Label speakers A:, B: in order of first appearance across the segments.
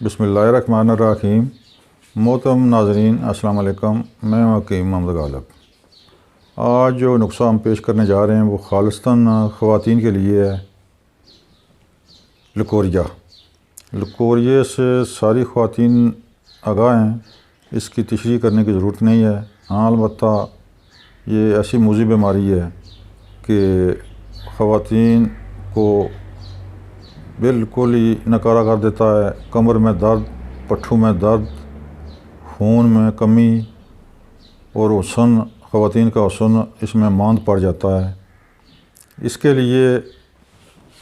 A: بسم اللہ الرحمن الرحیم۔ محترم ناظرین السلام علیکم، میں حکیم محمد غالب۔ آج جو نسخہ ہم پیش کرنے جا رہے ہیں وہ خالصتاً خواتین کے لیے ہے۔ لکوریا سے ساری خواتین آگاہ ہیں، اس کی تشریح کرنے کی ضرورت نہیں ہے۔ ہاں البتہ یہ ایسی موذی بیماری ہے کہ خواتین کو بالکل ہی نکارہ کر دیتا ہے۔ کمر میں درد، پٹھوں میں درد، خون میں کمی اور حسن، خواتین کا حسن اس میں ماند پڑ جاتا ہے۔ اس کے لیے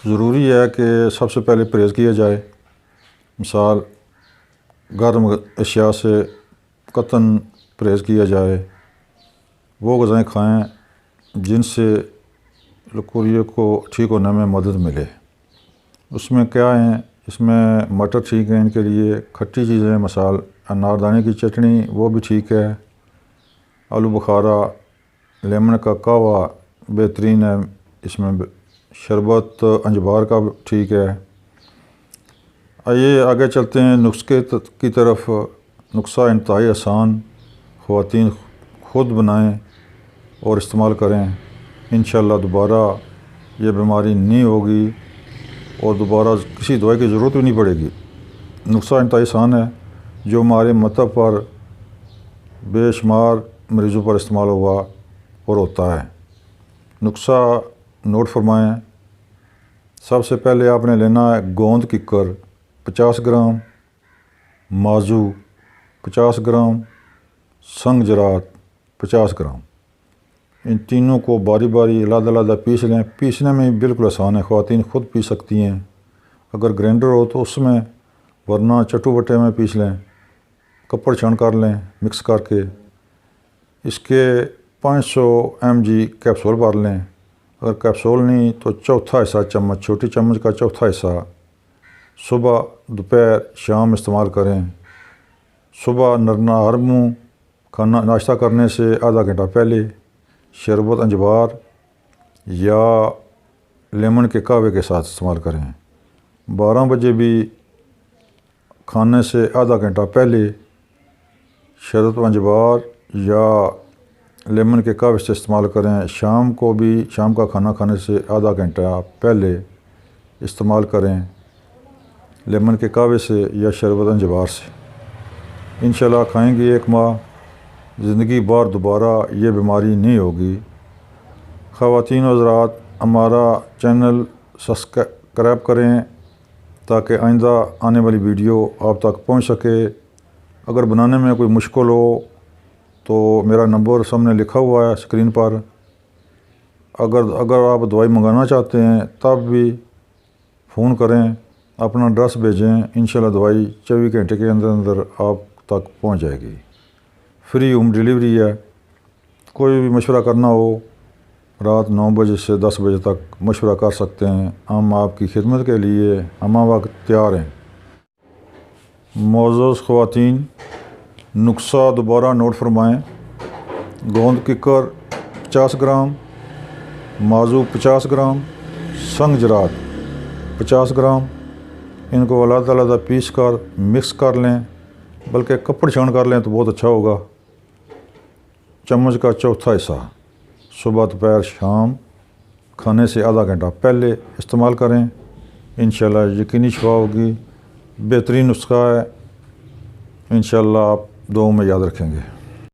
A: ضروری ہے کہ سب سے پہلے پرہیز کیا جائے۔ مثال گرم اشیاء سے قطعاً پرہیز کیا جائے، وہ غذائیں کھائیں جن سے لکوریا کو ٹھیک ہونے میں مدد ملے۔ اس میں کیا ہیں؟ اس میں مٹر ٹھیک ہیں ان کے لیے، کھٹی چیزیں مثال اناردانے کی چٹنی وہ بھی ٹھیک ہے، آلو بخارا، لیمن کا قہوہ بہترین ہے، اس میں شربت انجبار کا ٹھیک ہے۔ آئیے آگے چلتے ہیں نسخے کی طرف۔ نسخہ انتہائی آسان، خواتین خود بنائیں اور استعمال کریں، انشاءاللہ دوبارہ یہ بیماری نہیں ہوگی اور دوبارہ کسی دوائی کی ضرورت بھی نہیں پڑے گی۔ نسخہ انتہائی آسان ہے، جو ہمارے مطلب پر بے شمار مریضوں پر استعمال ہوا اور ہوتا ہے۔ نسخہ نوٹ فرمائیں۔ سب سے پہلے آپ نے لینا ہے گوند ککر 50 گرام، مازو 50 گرام، سنگ جرات 50 گرام۔ ان تینوں کو باری باری علیحدہ علیحدہ پیس لیں۔ پیسنے میں بالکل آسان ہے، خواتین خود پیس سکتی ہیں، اگر گرینڈر ہو تو اس میں، ورنہ چٹو بٹے میں پیس لیں، کپڑ چھان کر لیں مکس کر کے۔ اس کے 500 mg کیپسول بھر لیں، اگر کیپسول نہیں تو چوتھا حصہ چمچ، چھوٹی چمچ کا چوتھا حصہ صبح دوپہر شام استعمال کریں۔ صبح نہار منہ کھانا ناشتہ کرنے سے آدھا گھنٹہ پہلے شربت انجبار یا لیمن کے قہوے کے ساتھ استعمال کریں۔ 12 بجے بھی کھانے سے آدھا گھنٹہ پہلے شربت انجبار یا لیمن کے قہوے سے استعمال کریں۔ شام کو بھی شام کا کھانا کھانے سے آدھا گھنٹہ پہلے استعمال کریں، لیمن کے قہوے سے یا شربت انجبار سے۔ انشاءاللہ کھائیں گے 1 ماہ، زندگی بھر دوبارہ یہ بیماری نہیں ہوگی۔ خواتین و حضرات، ہمارا چینل سبسکرائب کریں تاکہ آئندہ آنے والی ویڈیو آپ تک پہنچ سکے۔ اگر بنانے میں کوئی مشکل ہو تو میرا نمبر سامنے لکھا ہوا ہے اسکرین پر۔ اگر آپ دوائی منگانا چاہتے ہیں تب بھی فون کریں، اپنا ایڈریس بھیجیں، انشاءاللہ دوائی 24 گھنٹے کے اندر اندر آپ تک پہنچ جائے گی۔ فری ہوم ڈیلیوری ہے۔ کوئی بھی مشورہ کرنا ہو رات 9 بجے سے 10 بجے تک مشورہ کر سکتے ہیں، ہم آپ کی خدمت کے لیے ہمہ وقت تیار ہیں۔ معزز خواتین، نسخہ دوبارہ نوٹ فرمائیں۔ گوند ککر 50 گرام، مازو 50 گرام، سنگ جرات 50 گرام۔ ان کو علیحدہ علیحدہ پیس کر مکس کر لیں، بلکہ کپڑ چھان کر لیں تو بہت اچھا ہوگا۔ چمچ کا چوتھا حصہ صبح دوپہر شام کھانے سے آدھا گھنٹہ پہلے استعمال کریں، انشاءاللہ یقینی شفا ہوگی۔ بہترین نسخہ ہے، انشاءاللہ آپ دعاؤں میں یاد رکھیں گے۔